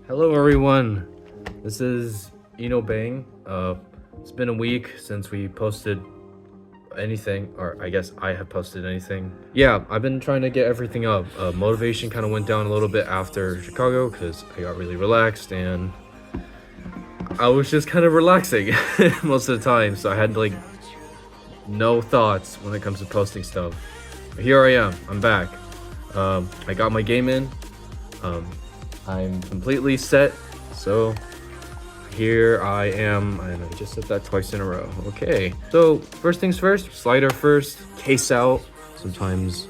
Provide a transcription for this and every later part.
Hello everyone, this is Bang. It's been a week since we posted anything, or I guess I have posted anything. Yeah, I've been trying to get everything up. Motivation kind of went down a little bit after Chicago because I got really relaxed and I was just kind of relaxing most of the time, so I had like no thoughts when it comes to posting stuff. But here I am, I'm back. I got my game in. I'm completely set, so here I am, and I just said that twice in a row. Okay, so first things first, slider first, case out. Sometimes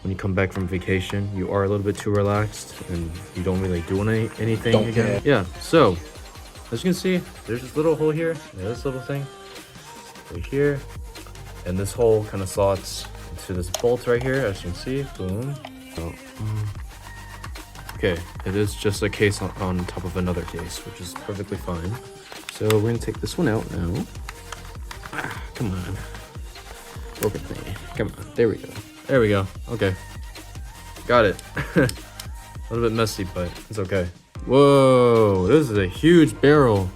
when you come back from vacation, you are a little bit too relaxed and you don't really do anything again. Yeah, so as you can see, there's this little hole here, and this little thing right here, and this hole kind of slots into this bolt right here, as you can see. Boom. So, okay, it is just a case on top of another case, which is perfectly fine. So we're gonna take this one out now. Come on. Work with me. Come on. There we go. There we go. Okay. Got it. A little bit messy, but it's okay. Whoa, this is a huge barrel.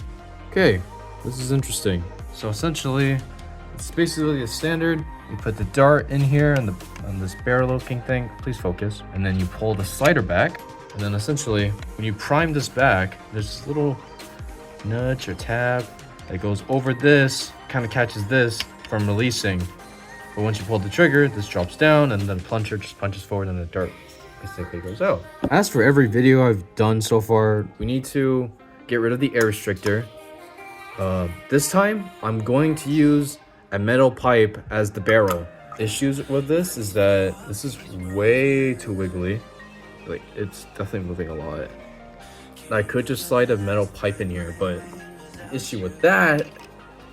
Okay, this is interesting. So essentially, it's basically a standard. You put the dart in here on this barrel-looking thing. Please focus. And then you pull the slider back. And then essentially, when you prime this back, there's this little nudge or tab that goes over this, kind of catches this from releasing. But once you pull the trigger, this drops down, and then the plunger just punches forward, and the dart basically goes out. As for every video I've done so far, we need to get rid of the air restrictor. This time, I'm going to use a metal pipe as the barrel. Issues with this is that this is way too wiggly. Like, it's definitely moving a lot. I could just slide a metal pipe in here, but the issue with that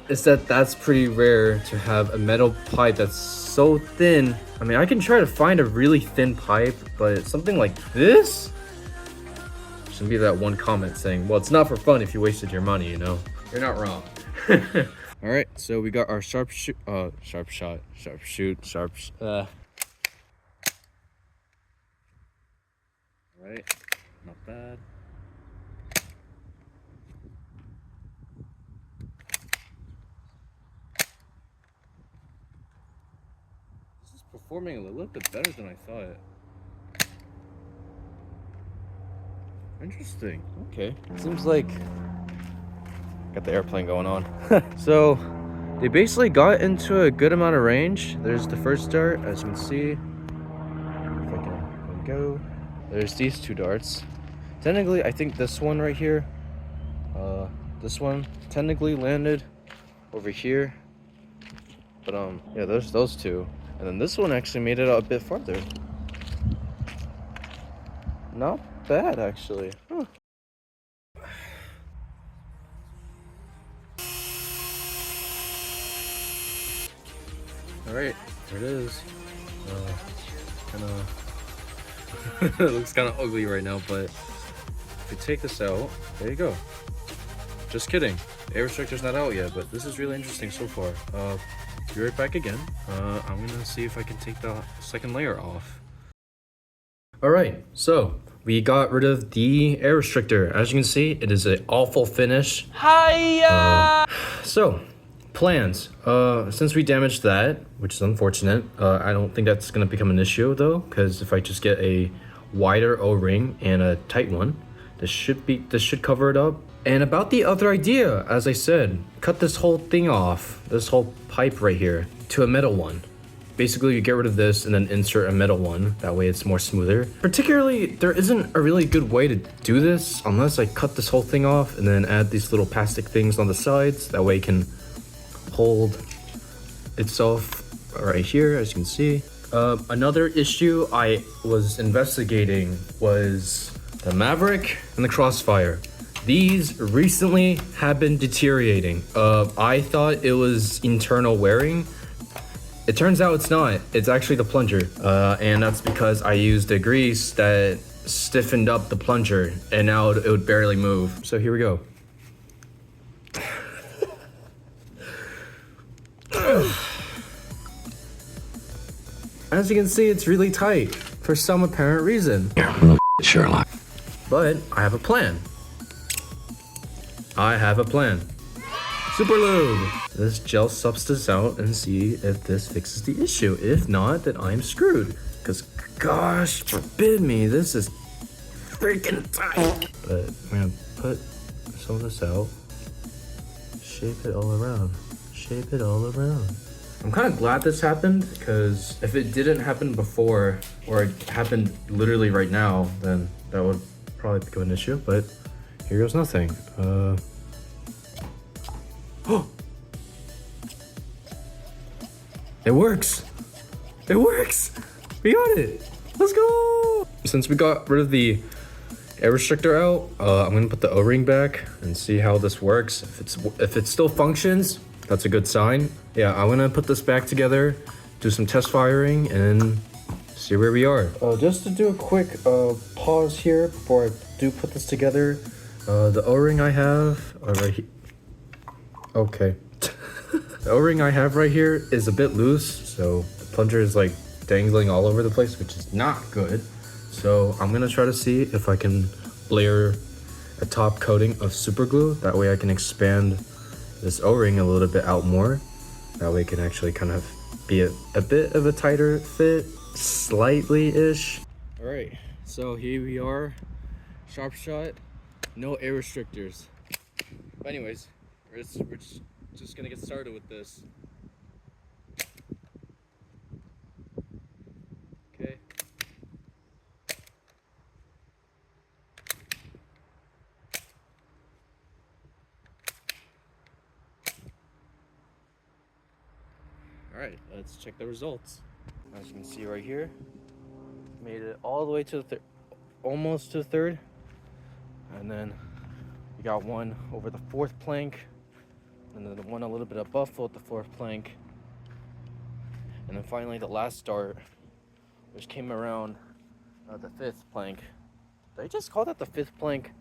is that that's pretty rare to have a metal pipe that's so thin. I mean, I can try to find a really thin pipe, but something like this? Shouldn't be that one comment saying, well, it's not for fun if you wasted your money, you know? You're not wrong. All right, so we got our sharpshot. Right, not bad. This is performing a little bit better than I thought. Interesting. Okay. Seems like got the airplane going on. So they basically got into a good amount of range. There's the first dart, as you can see. If I can go. There's these two darts. Technically, I think this one right here, this one technically landed over here. But yeah, there's those two. And then this one actually made it out a bit farther. Not bad, actually. Huh. All right, there it is. It looks kind of ugly right now, but if you take this out, there you go. Just kidding. Air restrictor's not out yet, but this is really interesting so far. Be right back again. I'm gonna see if I can take the second layer off. All right, so we got rid of the air restrictor. As you can see, it is an awful finish. Hiya! So, plans. Since we damaged that, which is unfortunate, I don't think that's gonna become an issue though, because if I just get a wider O-ring and a tight one, this should cover it up. And about the other idea, as I said, cut this whole thing off, this whole pipe right here, to a metal one. Basically, you get rid of this and then insert a metal one. That way it's more smoother. Particularly, there isn't a really good way to do this unless I cut this whole thing off and then add these little plastic things on the sides. That way it can hold itself right here, as you can see. Another issue I was investigating was the Maverick and the Crossfire. These recently have been deteriorating. I thought it was internal wearing. It turns out it's not. It's actually the plunger. And that's because I used a grease that stiffened up the plunger and now it would barely move. So here we go. As you can see, it's really tight for some apparent reason. Sherlock. But I have a plan. I have a plan. Super Lube this gel substance out and see if this fixes the issue. If not, then I'm screwed. Because gosh forbid me, this is freaking tight. But I'm gonna put some of this out. Shape it all around. Shape it all around. I'm kind of glad this happened, because if it didn't happen before, or it happened literally right now, then that would probably become an issue. But here goes nothing. Oh! It works! It works! We got it! Let's go! Since we got rid of the air restrictor out, I'm gonna put the O-ring back and see how this works. If it still functions, that's a good sign. Yeah, I'm gonna put this back together, do some test firing, and see where we are. Just to do a quick pause here before I do put this together. The O-ring I have right here. Okay. The O-ring I have right here is a bit loose, so the plunger is like dangling all over the place, which is not good. So I'm gonna try to see if I can layer a top coating of super glue. That way I can expand this O-ring a little bit out more. That way it can actually kind of be a bit of a tighter fit, slightly-ish. All right, so here we are, Sharpshot, no air restrictors. But anyways, we're just gonna get started with this. Okay. All right, let's check the results. As you can see right here, made it all the way to the almost to the third, and then we got one over the fourth plank, and then the one a little bit above the fourth plank, and then finally the last dart, which came around the fifth plank. Did I just call that the fifth plank?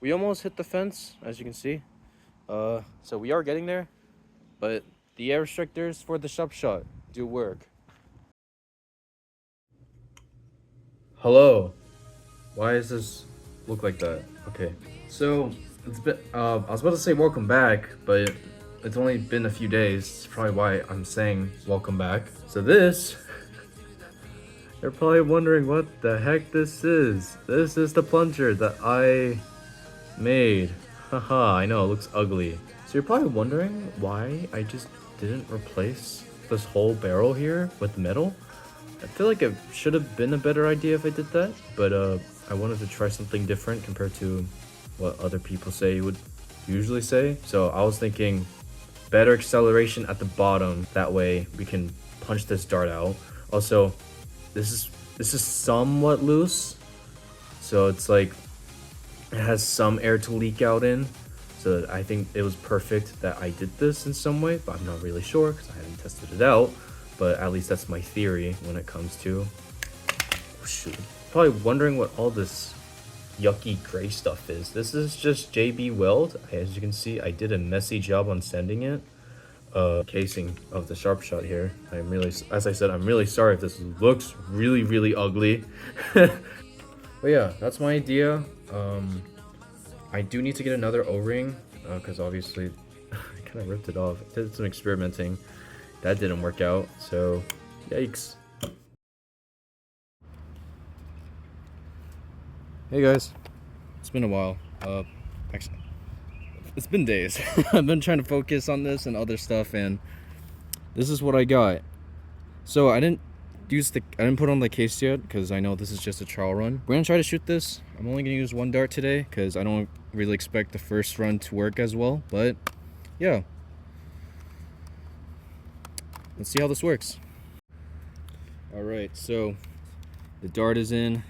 We almost hit the fence, as you can see. So we are getting there, but the air restrictors for the Sharpshot do work. Hello. Why does this look like that? Okay, so it's been, I was about to say welcome back, but it's only been a few days. That's probably why I'm saying welcome back. So this, you're probably wondering what the heck this is. This is the plunger that I made. Haha, I know, it looks ugly. So you're probably wondering why I just didn't replace this whole barrel here with metal. I feel like it should have been a better idea if I did that, but I wanted to try something different compared to what other people would usually say. So I was thinking better acceleration at the bottom. That way we can punch this dart out. Also, this is somewhat loose, so it's like it has some air to leak out in. So I think it was perfect that I did this in some way, but I'm not really sure because I haven't tested it out. But at least that's my theory when it comes to. Oh, shoot. Probably wondering what all this yucky gray stuff is. This is just JB Weld. As you can see, I did a messy job on sanding it. Casing of the Sharpshot here. As I said, I'm really sorry if this looks really ugly. But yeah, that's my idea. I do need to get another O-ring because obviously I kind of ripped it off. I did some experimenting. That didn't work out, so yikes. Hey guys, it's been a while. Actually, it's been days. I've been trying to focus on this and other stuff, and this is what I got. So I didn't put on the case yet because I know this is just a trial run. We're gonna try to shoot this. I'm only gonna use one dart today because I don't really expect the first run to work as well, but yeah. Let's see how this works. All right, so the dart is in.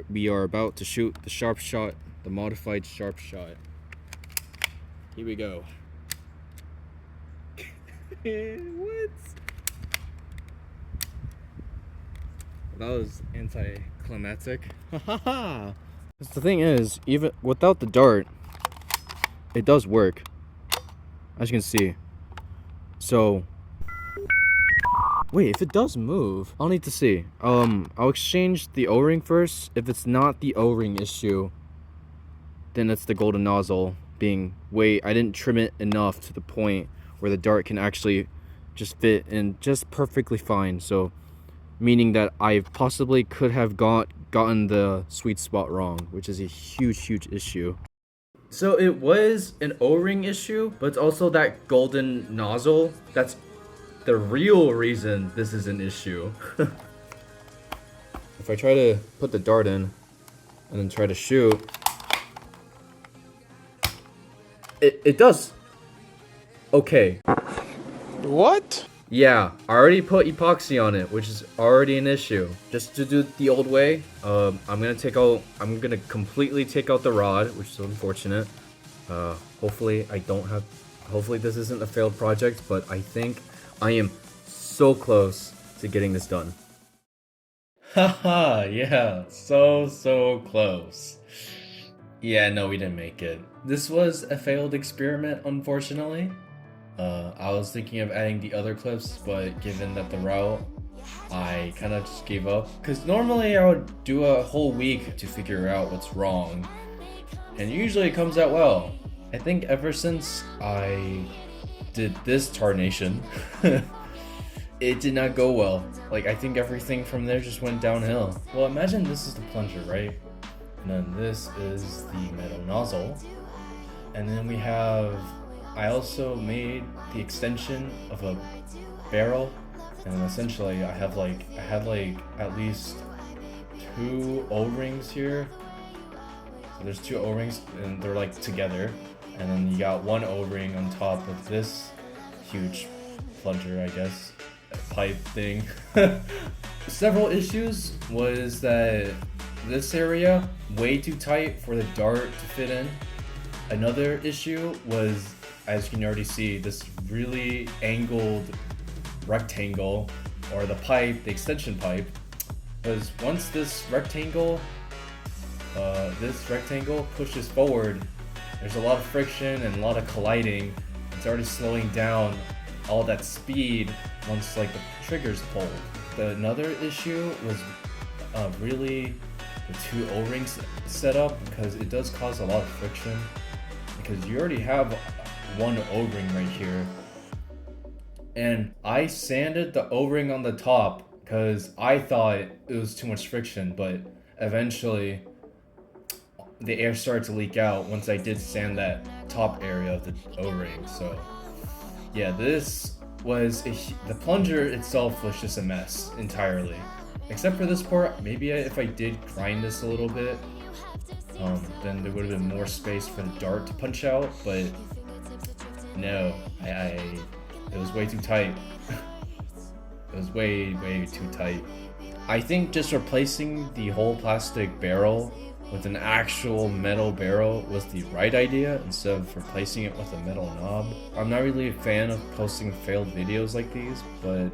We are about to shoot the Sharpshot, the modified Sharpshot. Here we go. What? That was anticlimactic. Haha. The thing is, even without the dart, it does work, as you can see. So Wait, if it does move, I'll need to see. I'll exchange the O-ring first. If it's not the O-ring issue, then it's the golden nozzle being I didn't trim it enough to the point where the dart can actually just fit in just perfectly fine. So meaning that I possibly could have gotten the sweet spot wrong, which is a huge issue. So it was an O-ring issue, but it's also that golden nozzle that's the real reason this is an issue. If I try to put the dart in and then try to shoot, it does okay. What? Yeah, I already put epoxy on it, which is already an issue. Just to do it the old way, I'm gonna completely take out the rod, which is unfortunate. Hopefully this isn't a failed project, but I think I am so close to getting this done. Haha, yeah, so close. Yeah, no, we didn't make it. This was a failed experiment, unfortunately. I was thinking of adding the other clips, but given that the route, I kind of just gave up. Because normally I would do a whole week to figure out what's wrong, and usually it comes out well. I think ever since I did this tarnation, it did not go well. Like, I think everything from there just went downhill. Well, imagine this is the plunger, right? And then this is the metal nozzle. And then we have, I also made the extension of a barrel. And essentially I had like at least 2 O-rings here. So there's 2 O-rings and they're like together. And then you got 1 O-ring on top of this huge plunger, I guess, pipe thing. Several issues was that this area way too tight for the dart to fit in. Another issue was, as you can already see, this really angled rectangle, or the pipe, the extension pipe, was once this rectangle pushes forward, there's a lot of friction and a lot of colliding. It's already slowing down all that speed once like the trigger's pulled. Another issue was really the 2 O-rings set up, because it does cause a lot of friction, because you already have 1 O-ring right here. And I sanded the O-ring on the top because I thought it was too much friction, but eventually the air started to leak out once I did sand that top area of the O-ring. So yeah, this was the plunger itself was just a mess entirely, except for this part. Maybe if I did grind this a little bit, then there would have been more space for the dart to punch out, but no, it was way too tight. It was way too tight. I think just replacing the whole plastic barrel with an actual metal barrel was the right idea, instead of replacing it with a metal knob. I'm not really a fan of posting failed videos like these, but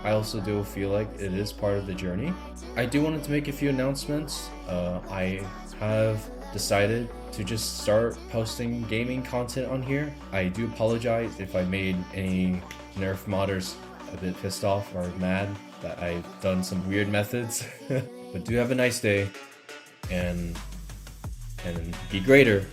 I also do feel like it is part of the journey. I do want to make a few announcements. I have decided to just start posting gaming content on here. I do apologize if I made any Nerf modders a bit pissed off or mad that I've done some weird methods. But do have a nice day, and be greater.